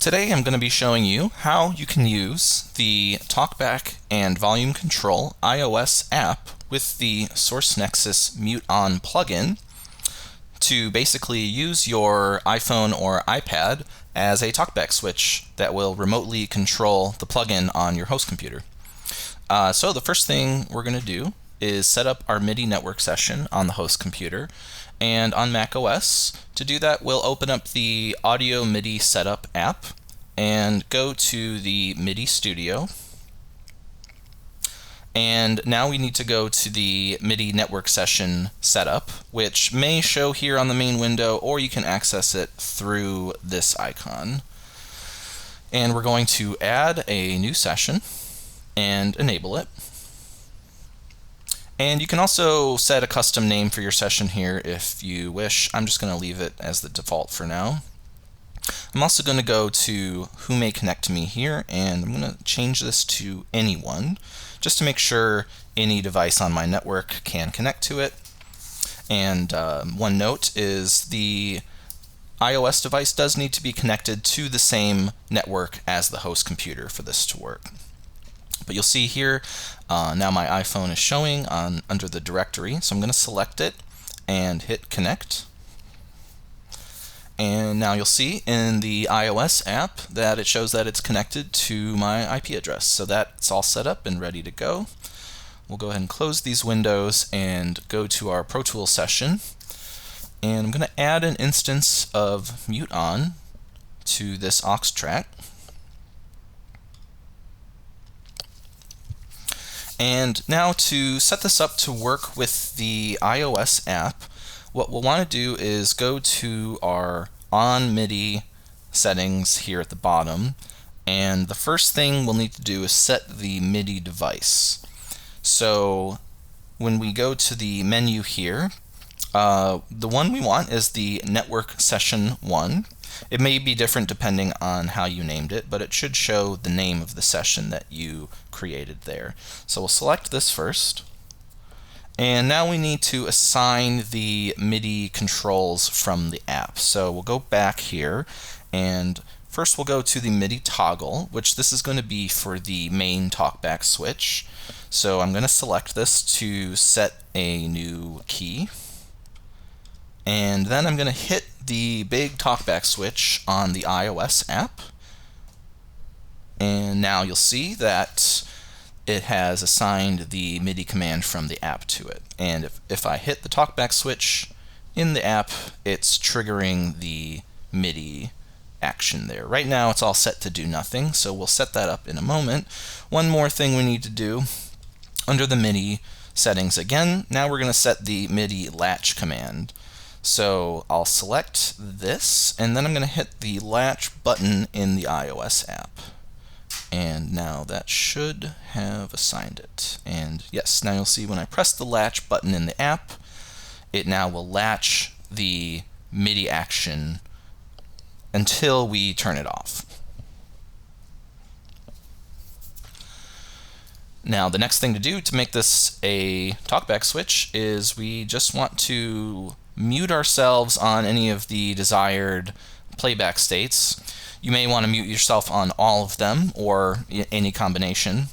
Today I'm going to be showing you how you can use the Talkback and Volume Control iOS app with the Source-Nexus Mute-On plugin to basically use your iPhone or iPad as a talkback switch that will remotely control the plugin on your host computer. So the first thing we're going to do is set up our MIDI network session on the host computer. And on macOS, to do that, we'll open up the Audio MIDI Setup app and go to the MIDI Studio. And now we need to go to the MIDI network session setup, which may show here on the main window, or you can access it through this icon. And we're going to add a new session and enable it. And you can also set a custom name for your session here if you wish. I'm just going to leave it as the default for now. I'm also going to go to Who May Connect to Me here, and I'm going to change this to Anyone, just to make sure any device on my network can connect to it. And one note is the iOS device does need to be connected to the same network as the host computer for this to work. But you'll see here, now my iPhone is showing under the directory, so I'm going to select it and hit connect. And now you'll see in the iOS app that it shows that it's connected to my IP address. So that's all set up and ready to go. We'll go ahead and close these windows and go to our Pro Tools session. And I'm going to add an instance of Mute-On to this aux track. And now to set this up to work with the iOS app, what we'll want to do is go to our On MIDI settings here at the bottom, and the first thing we'll need to do is set the MIDI device. So when we go to the menu here, the one we want is the Network Session 1. It may be different depending on how you named it, but it should show the name of the session that you created there. So we'll select this first. And now we need to assign the MIDI controls from the app. So we'll go back here, and first we'll go to the MIDI toggle, which this is going to be for the main talkback switch. So I'm going to select this to set a new key. And then I'm going to hit the big talkback switch on the iOS app. And now you'll see that it has assigned the MIDI command from the app to it. And if I hit the talkback switch in the app, it's triggering the MIDI action there. Right now it's all set to do nothing, so we'll set that up in a moment. One more thing we need to do under the MIDI settings again, now we're going to set the MIDI latch command. So I'll select this, and then I'm going to hit the latch button in the iOS app. And now that should have assigned it. And yes, now you'll see when I press the latch button in the app, it now will latch the MIDI action until we turn it off. Now the next thing to do to make this a talkback switch is we just want to mute ourselves on any of the desired playback states. You may want to mute yourself on all of them or any combination.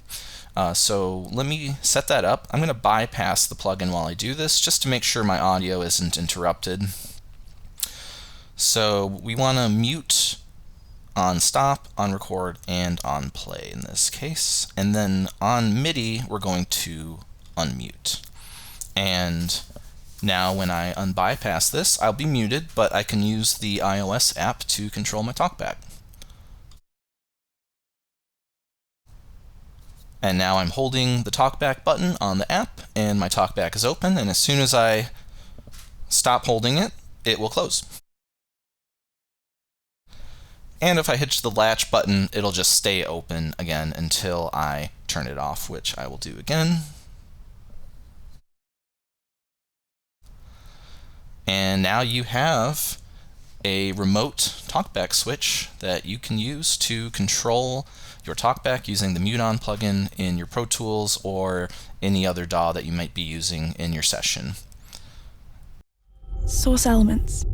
So let me set that up. I'm going to bypass the plugin while I do this just to make sure my audio isn't interrupted. So we want to mute on stop, on record, and on play in this case. And then on MIDI, we're going to unmute. And now when I unbypass this, I'll be muted, but I can use the iOS app to control my talkback. And now I'm holding the talkback button on the app, and my talkback is open, and as soon as I stop holding it, it will close. And if I hit the latch button, it'll just stay open again until I turn it off, which I will do again. And now you have a remote talkback switch that you can use to control your talkback using the Mute-On plugin in your Pro Tools or any other DAW that you might be using in your session. Source Elements.